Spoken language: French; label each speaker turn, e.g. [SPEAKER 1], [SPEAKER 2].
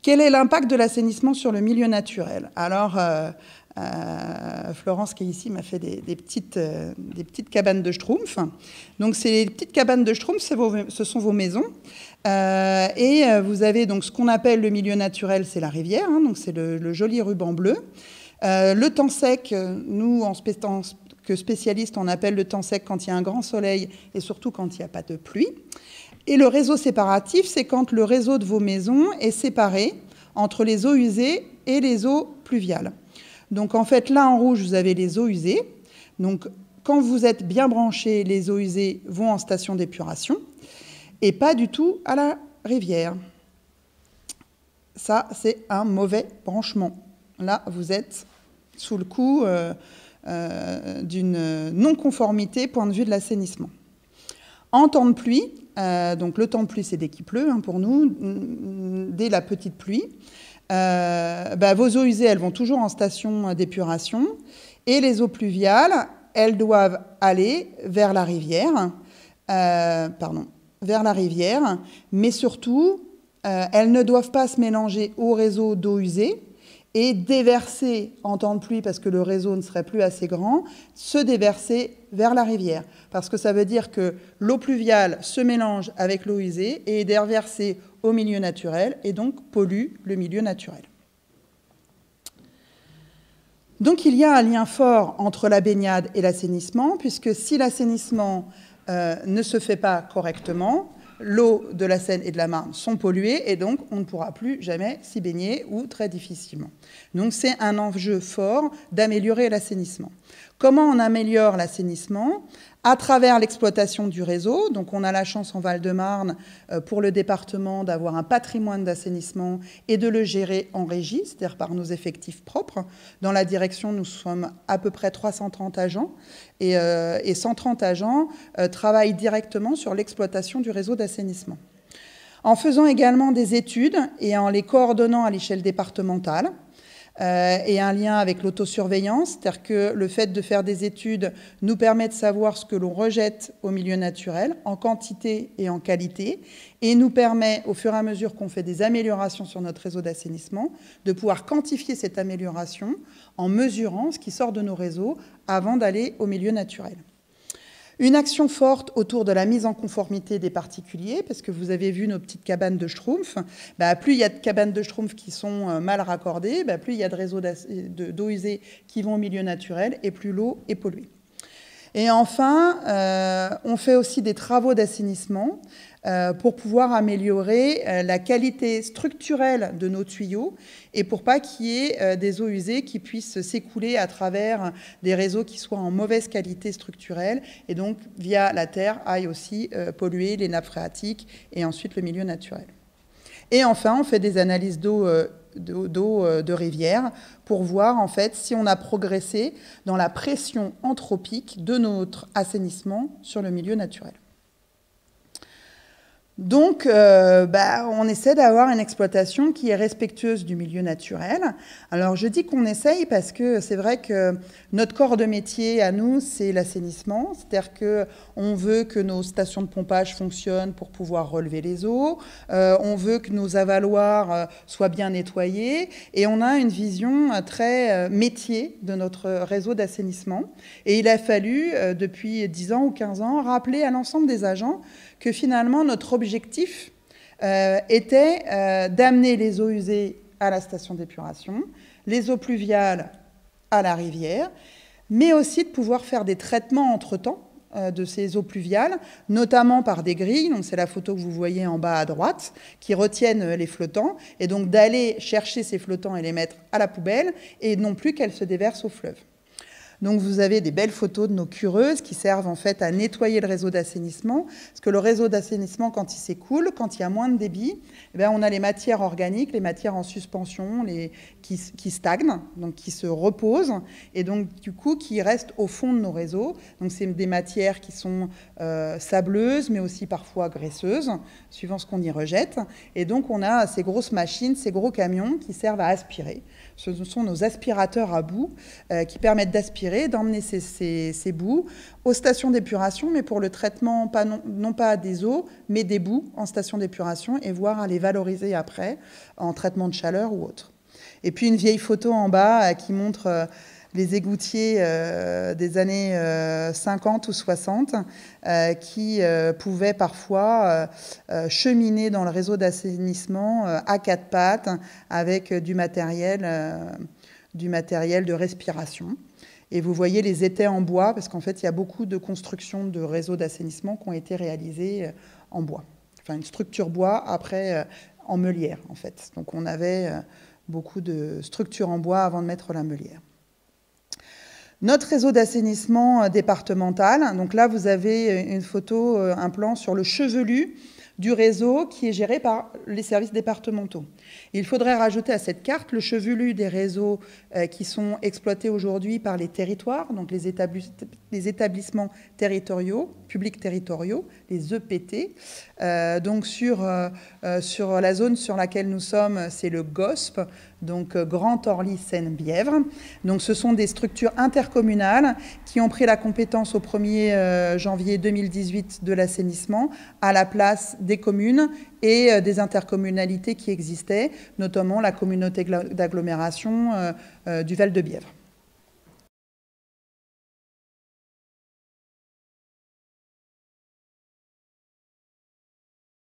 [SPEAKER 1] Quel est l'impact de l'assainissement sur le milieu naturel? Alors, Florence, qui est ici, m'a fait des petites cabanes de Schtroumpfs. Donc, ces petites cabanes de Schtroumpfs, ce sont vos maisons. Et vous avez donc ce qu'on appelle le milieu naturel, c'est la rivière. Hein, donc, c'est le joli ruban bleu. Le temps sec, nous, en que spécialistes, on appelle le temps sec quand il y a un grand soleil et surtout quand il n'y a pas de pluie. Et le réseau séparatif, c'est quand le réseau de vos maisons est séparé entre les eaux usées et les eaux pluviales. Donc en fait, là en rouge, vous avez les eaux usées. Donc quand vous êtes bien branchés, les eaux usées vont en station d'épuration et pas du tout à la rivière. Ça, c'est un mauvais branchement. Là, vous êtes sous le coup d'une non-conformité point de vue de l'assainissement. En temps de pluie, donc le temps de pluie, c'est dès qu'il pleut hein, pour nous, dès la petite pluie, vos eaux usées, elles vont toujours en station d'épuration, et les eaux pluviales, elles doivent aller vers la rivière, mais surtout, elles ne doivent pas se mélanger au réseau d'eau usée, et déverser en temps de pluie, parce que le réseau ne serait plus assez grand, se déverser vers la rivière. Parce que ça veut dire que l'eau pluviale se mélange avec l'eau usée et est déversée au milieu naturel et donc pollue le milieu naturel. Donc il y a un lien fort entre la baignade et l'assainissement, puisque si l'assainissement ne se fait pas correctement, l'eau de la Seine et de la Marne sont polluées et donc on ne pourra plus jamais s'y baigner ou très difficilement. Donc c'est un enjeu fort d'améliorer l'assainissement. Comment on améliore l'assainissement? À travers l'exploitation du réseau. Donc on a la chance en Val-de-Marne pour le département d'avoir un patrimoine d'assainissement et de le gérer en régie, c'est-à-dire par nos effectifs propres. Dans la direction, nous sommes à peu près 330 agents et 130 agents travaillent directement sur l'exploitation du réseau d'assainissement. En faisant également des études et en les coordonnant à l'échelle départementale, et un lien avec l'autosurveillance, c'est-à-dire que le fait de faire des études nous permet de savoir ce que l'on rejette au milieu naturel, en quantité et en qualité, et nous permet, au fur et à mesure qu'on fait des améliorations sur notre réseau d'assainissement, de pouvoir quantifier cette amélioration en mesurant ce qui sort de nos réseaux avant d'aller au milieu naturel. Une action forte autour de la mise en conformité des particuliers, parce que vous avez vu nos petites cabanes de Schtroumpfs. Plus il y a de cabanes de Schtroumpfs qui sont mal raccordées, plus il y a de réseaux d'eau usée qui vont au milieu naturel et plus l'eau est polluée. Et enfin, on fait aussi des travaux d'assainissement pour pouvoir améliorer la qualité structurelle de nos tuyaux et pour pas qu'il y ait des eaux usées qui puissent s'écouler à travers des réseaux qui soient en mauvaise qualité structurelle et donc, via la terre, aillent aussi polluer les nappes phréatiques et ensuite le milieu naturel. Et enfin, on fait des analyses d'eau de rivière pour voir en fait si on a progressé dans la pression anthropique de notre assainissement sur le milieu naturel. Donc, on essaie d'avoir une exploitation qui est respectueuse du milieu naturel. Alors, je dis qu'on essaye parce que c'est vrai que notre corps de métier à nous, c'est l'assainissement. C'est-à-dire qu'on veut que nos stations de pompage fonctionnent pour pouvoir relever les eaux. On veut que nos avaloirs soient bien nettoyés. Et on a une vision très métier de notre réseau d'assainissement. Et il a fallu, depuis 10 ans ou 15 ans, rappeler à l'ensemble des agents que finalement, notre objectif était d'amener les eaux usées à la station d'épuration, les eaux pluviales à la rivière, mais aussi de pouvoir faire des traitements entre-temps de ces eaux pluviales, notamment par des grilles, donc c'est la photo que vous voyez en bas à droite, qui retiennent les flottants, et donc d'aller chercher ces flottants et les mettre à la poubelle, et non plus qu'elles se déversent au fleuve. Donc vous avez des belles photos de nos cureuses qui servent en fait à nettoyer le réseau d'assainissement. Parce que le réseau d'assainissement, quand il s'écoule, quand il y a moins de débit, on a les matières organiques, les matières en suspension, qui stagnent, donc qui se reposent, et donc du coup qui restent au fond de nos réseaux. Donc c'est des matières qui sont sableuses, mais aussi parfois graisseuses, suivant ce qu'on y rejette. Et donc on a ces grosses machines, ces gros camions qui servent à aspirer Ce sont nos aspirateurs à boue qui permettent d'aspirer, d'emmener ces boues aux stations d'épuration, mais pour le traitement non pas des eaux, mais des boues en station d'épuration, et voire à les valoriser après en traitement de chaleur ou autre. Et puis une vieille photo en bas qui montre les égoutiers des années 50 ou 60 qui pouvaient parfois cheminer dans le réseau d'assainissement à quatre pattes avec du matériel de respiration. Et vous voyez les étais en bois, parce qu'en fait, il y a beaucoup de constructions de réseaux d'assainissement qui ont été réalisées en bois. Enfin, une structure bois, après, en meulière, en fait. Donc, on avait beaucoup de structures en bois avant de mettre la meulière. Notre réseau d'assainissement départemental, donc là vous avez une photo, un plan sur le chevelu du réseau qui est géré par les services départementaux. Il faudrait rajouter à cette carte le chevelu des réseaux qui sont exploités aujourd'hui par les territoires, donc les établissements territoriaux, publics territoriaux, les EPT. Donc sur la zone sur laquelle nous sommes, c'est le GOSP, donc Grand Orly Seine-Bièvre. Donc ce sont des structures intercommunales qui ont pris la compétence au 1er janvier 2018 de l'assainissement à la place des communes et des intercommunalités qui existaient, notamment la communauté d'agglomération du Val-de-Bièvre.